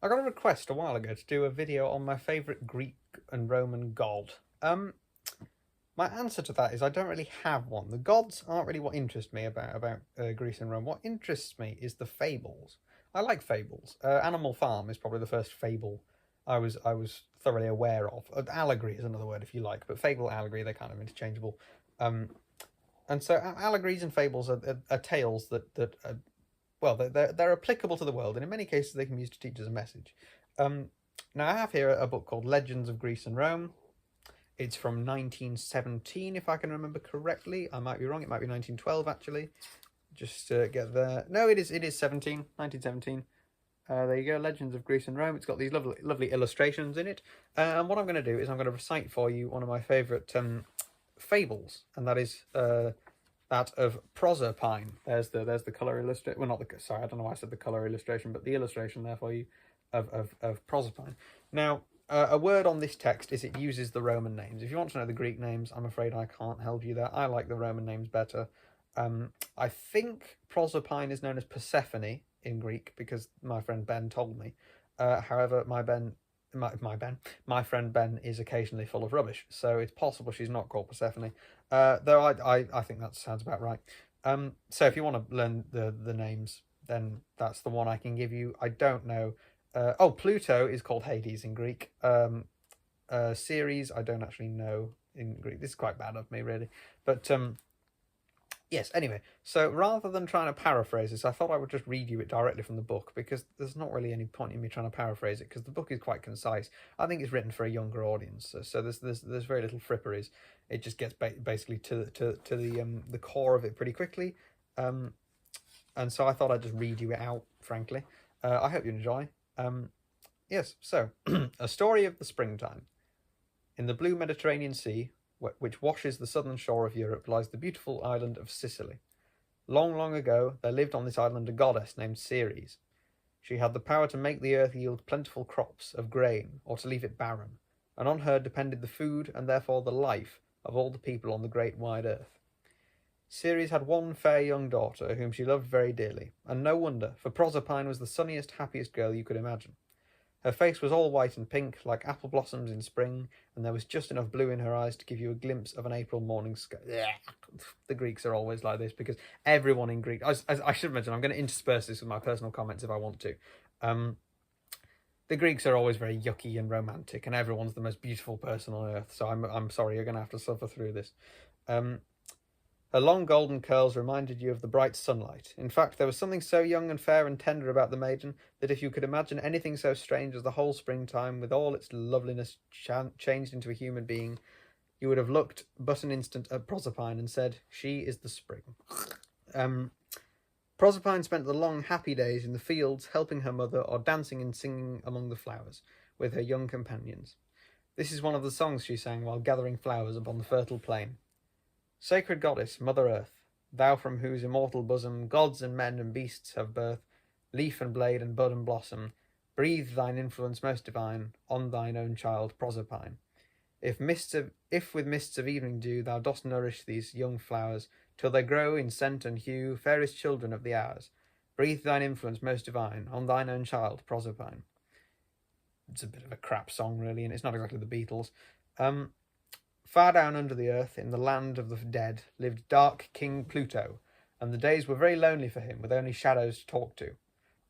I got a request a while ago to do a video on my favourite Greek and Roman god. My answer to that is I don't really have one. The gods aren't really what interest me about Greece and Rome. What interests me is the fables. I like fables. Animal Farm is probably the first fable I was thoroughly aware of. Allegory is another word if you like, but fable, allegory, they're kind of interchangeable. Um, and so allegories and fables are tales that well, they're applicable to the world, and in many cases they can be used to teach us a message. Um, Now, I have here a book called Legends of Greece and Rome. It's from 1917, if I can remember correctly. I might be wrong. It might be 1912, actually. Just to get there. No, it is 1917. There you go, Legends of Greece and Rome. It's got these lovely illustrations in it. And what I'm going to do is I'm going to recite for you one of my favourite fables, and that is that of Proserpine. There's the colour illustration. Well, not the sorry, I don't know why I said the colour illustration, but the illustration there for you of Proserpine. Now, a word on this text is it uses the Roman names. If you want to know the Greek names, I'm afraid I can't help you there. I like the Roman names better. I think Proserpine is known as Persephone in Greek because my friend Ben told me. However, my friend Ben is occasionally full of rubbish, so it's possible she's not called Persephone. Though I think that sounds about right. So if you want to learn the names, then that's the one I can give you. I don't know. Pluto is called Hades in Greek. Ceres, I don't actually know in Greek. This is quite bad of me, really. But yes, anyway, so rather than trying to paraphrase this, I thought I would just read you it directly from the book, because there's not really any point in me trying to paraphrase it, because the book is quite concise. I think it's written for a younger audience, so there's very little fripperies. It just gets basically to the core of it pretty quickly, and so I thought I'd just read you it out, frankly. I hope you enjoy. Yes, so, A Story of the Springtime. In the blue Mediterranean Sea, which washes the southern shore of Europe, lies the beautiful island of Sicily. Long, long ago, there lived on this island a goddess named Ceres. She had the power to make the earth yield plentiful crops of grain, or to leave it barren, and on her depended the food, and therefore the life, of all the people on the great wide earth. Ceres had one fair young daughter, whom she loved very dearly, and no wonder, for Proserpine was the sunniest, happiest girl you could imagine. Her face was all white and pink, like apple blossoms in spring, and there was just enough blue in her eyes to give you a glimpse of an April morning sky. The Greeks are always like this, because everyone in Greek... I should mention, I'm going to intersperse this with my personal comments if I want to. The Greeks are always very yucky and romantic, and everyone's the most beautiful person on earth, so I'm sorry, you're going to have to suffer through this. Her long golden curls reminded you of the bright sunlight. In fact, there was something so young and fair and tender about the maiden that if you could imagine anything so strange as the whole springtime, with all its loveliness changed into a human being, you would have looked but an instant at Proserpine and said, "She is the spring." Proserpine spent the long, happy days in the fields, helping her mother, or dancing and singing among the flowers with her young companions. This is one of the songs she sang while gathering flowers upon the fertile plain. Sacred goddess, Mother Earth, thou from whose immortal bosom gods and men and beasts have birth, leaf and blade and bud and blossom, breathe thine influence most divine on thine own child Proserpine. If with mists of evening dew thou dost nourish these young flowers till they grow in scent and hue, fairest children of the hours, breathe thine influence most divine on thine own child Proserpine. It's a bit of a crap song, really, and it's not exactly the Beatles. Far down under the earth, in the land of the dead, lived dark King Pluto, and the days were very lonely for him, with only shadows to talk to.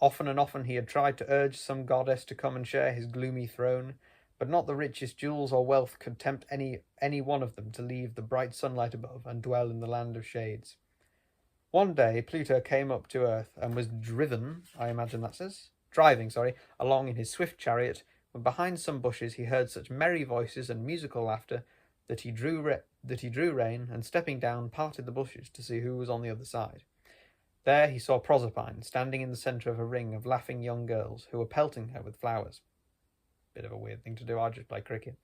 Often and often he had tried to urge some goddess to come and share his gloomy throne, but not the richest jewels or wealth could tempt any one of them to leave the bright sunlight above and dwell in the land of shades. One day Pluto came up to earth and was driving, along in his swift chariot, when behind some bushes he heard such merry voices and musical laughter that he drew rein, and stepping down, parted the bushes to see who was on the other side. There he saw Proserpine standing in the centre of a ring of laughing young girls who were pelting her with flowers. Bit of a weird thing to do, I just play cricket.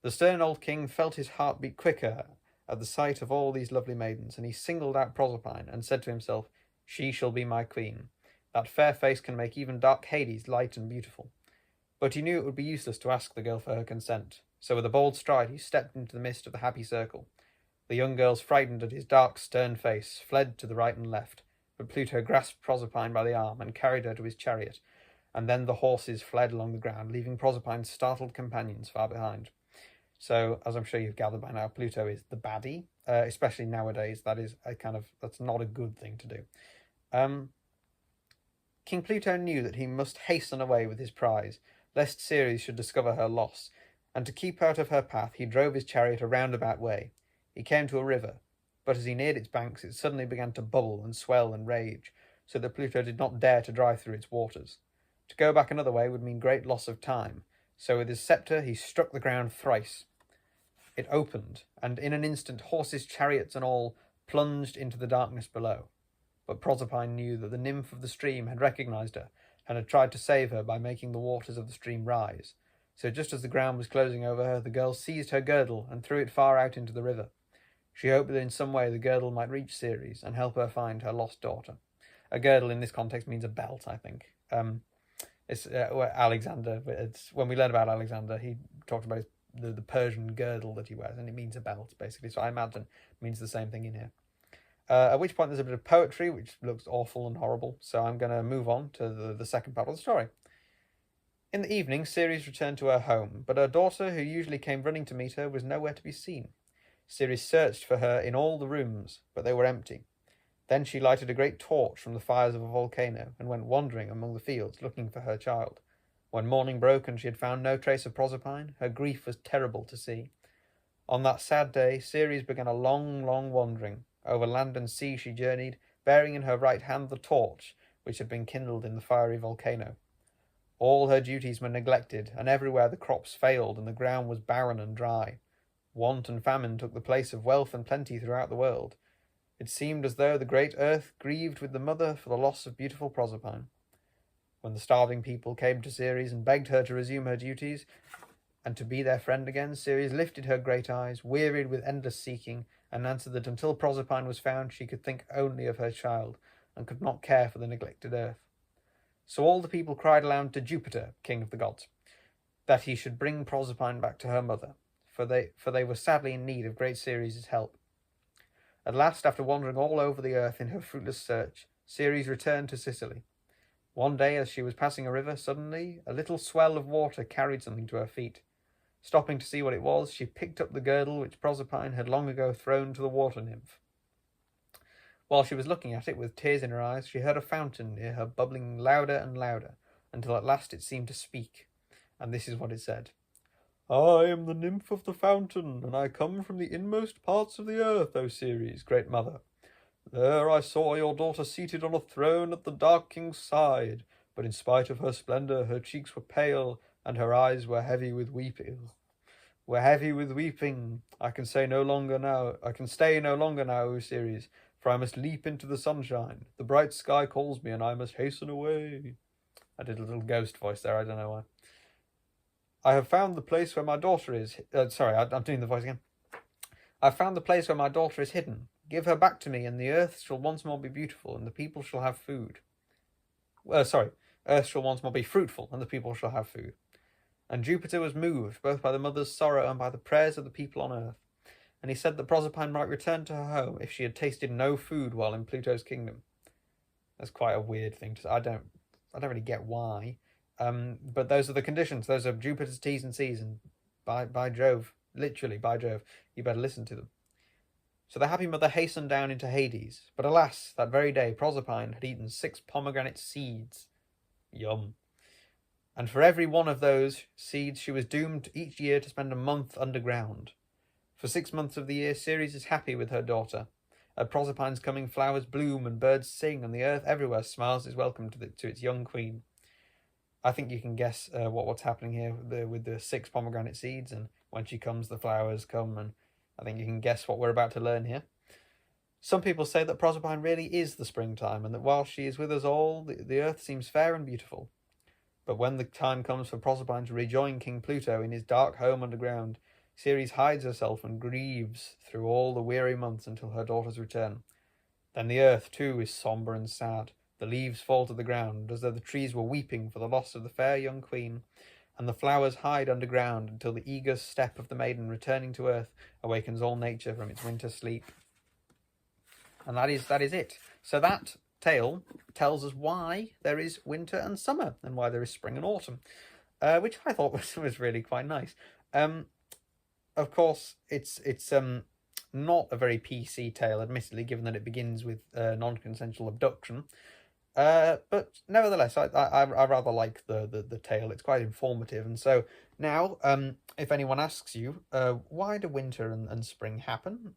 The stern old king felt his heart beat quicker at the sight of all these lovely maidens, and he singled out Proserpine and said to himself, "She shall be my queen. That fair face can make even dark Hades light and beautiful." But he knew it would be useless to ask the girl for her consent. So with a bold stride he stepped into the midst of the happy circle. The young girls, frightened at his dark, stern face, fled to the right and left, but Pluto grasped Proserpine by the arm and carried her to his chariot, and then the horses fled along the ground, leaving Proserpine's startled companions far behind. So, as I'm sure you've gathered by now, Pluto is the baddie, especially nowadays. That's not a good thing to do. King Pluto knew that he must hasten away with his prize, lest Ceres should discover her loss, and to keep out of her path he drove his chariot a roundabout way. He came to a river, but as he neared its banks it suddenly began to bubble and swell and rage, so that Pluto did not dare to drive through its waters. To go back another way would mean great loss of time, so with his sceptre he struck the ground thrice. It opened, and in an instant horses, chariots, and all plunged into the darkness below. But Proserpine knew that the nymph of the stream had recognised her, and had tried to save her by making the waters of the stream rise. So just as the ground was closing over her, the girl seized her girdle and threw it far out into the river. She hoped that in some way the girdle might reach Ceres and help her find her lost daughter. A girdle in this context means a belt, I think. It's Alexander. When we learn about Alexander, he talked about the Persian girdle that he wears, and it means a belt, basically. So I imagine it means the same thing in here. At which point there's a bit of poetry, which looks awful and horrible. So I'm going to move on to the second part of the story. In the evening, Ceres returned to her home, but her daughter, who usually came running to meet her, was nowhere to be seen. Ceres searched for her in all the rooms, but they were empty. Then she lighted a great torch from the fires of a volcano and went wandering among the fields looking for her child. When morning broke and she had found no trace of Proserpine, her grief was terrible to see. On that sad day, Ceres began a long, long wandering. Over land and sea she journeyed, bearing in her right hand the torch which had been kindled in the fiery volcano. All her duties were neglected, and everywhere the crops failed and the ground was barren and dry. Want and famine took the place of wealth and plenty throughout the world. It seemed as though the great earth grieved with the mother for the loss of beautiful Proserpine. When the starving people came to Ceres and begged her to resume her duties and to be their friend again, Ceres lifted her great eyes, wearied with endless seeking, and answered that until Proserpine was found she could think only of her child and could not care for the neglected earth. So all the people cried aloud to Jupiter, king of the gods, that he should bring Proserpine back to her mother, for they were sadly in need of great Ceres' help. At last, after wandering all over the earth in her fruitless search, Ceres returned to Sicily. One day, as she was passing a river, suddenly a little swell of water carried something to her feet. Stopping to see what it was, she picked up the girdle which Proserpine had long ago thrown to the water nymph. While she was looking at it with tears in her eyes, she heard a fountain near her bubbling louder and louder, until at last it seemed to speak, and this is what it said. I am the nymph of the fountain, and I come from the inmost parts of the earth, O Ceres, great mother. There I saw your daughter seated on a throne at the dark king's side, but in spite of her splendour, her cheeks were pale, and her eyes were heavy with weeping. I can stay no longer now, O Ceres, for I must leap into the sunshine. The bright sky calls me, and I must hasten away. I did a little ghost voice there, I don't know why. I have found the place where my daughter is... I'm doing the voice again. I have found the place where my daughter is hidden. Give her back to me, and the earth shall once more be beautiful, and the people shall have food. Earth shall once more be fruitful, and the people shall have food. And Jupiter was moved, both by the mother's sorrow and by the prayers of the people on earth. And he said that Proserpine might return to her home if she had tasted no food while in Pluto's kingdom. That's quite a weird thing to say. I don't really get why. But those are the conditions. Those are Jupiter's T's and C's, and by Jove, literally by Jove, you better listen to them. So the happy mother hastened down into Hades, but alas, that very day Proserpine had eaten 6 pomegranate seeds. Yum. And for every one of those seeds she was doomed each year to spend a month underground. For 6 months of the year, Ceres is happy with her daughter. At Proserpine's coming, flowers bloom and birds sing, and the earth everywhere smiles its welcome to its young queen. I think you can guess what's happening here with the 6 pomegranate seeds, and when she comes, the flowers come, and I think you can guess what we're about to learn here. Some people say that Proserpine really is the springtime, and that while she is with us all, the earth seems fair and beautiful. But when the time comes for Proserpine to rejoin King Pluto in his dark home underground, Ceres hides herself and grieves through all the weary months until her daughter's return. Then the earth, too, is sombre and sad. The leaves fall to the ground, as though the trees were weeping for the loss of the fair young queen, and the flowers hide underground until the eager step of the maiden returning to earth awakens all nature from its winter sleep. And that is it. So that tale tells us why there is winter and summer and why there is spring and autumn, which I thought was really quite nice. Of course, it's not a very PC tale, admittedly, given that it begins with non-consensual abduction. But nevertheless, I rather like the tale. It's quite informative, and so now, if anyone asks you, why do winter and spring happen,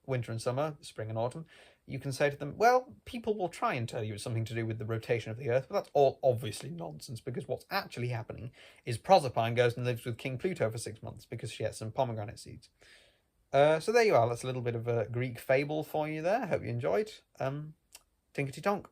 winter and summer, spring and autumn, you can say to them, well, people will try and tell you it's something to do with the rotation of the Earth, but that's all obviously nonsense, because what's actually happening is Proserpine goes and lives with King Pluto for 6 months because she has some pomegranate seeds. So there you are. That's a little bit of a Greek fable for you there. Hope you enjoyed. Tinkety tonk.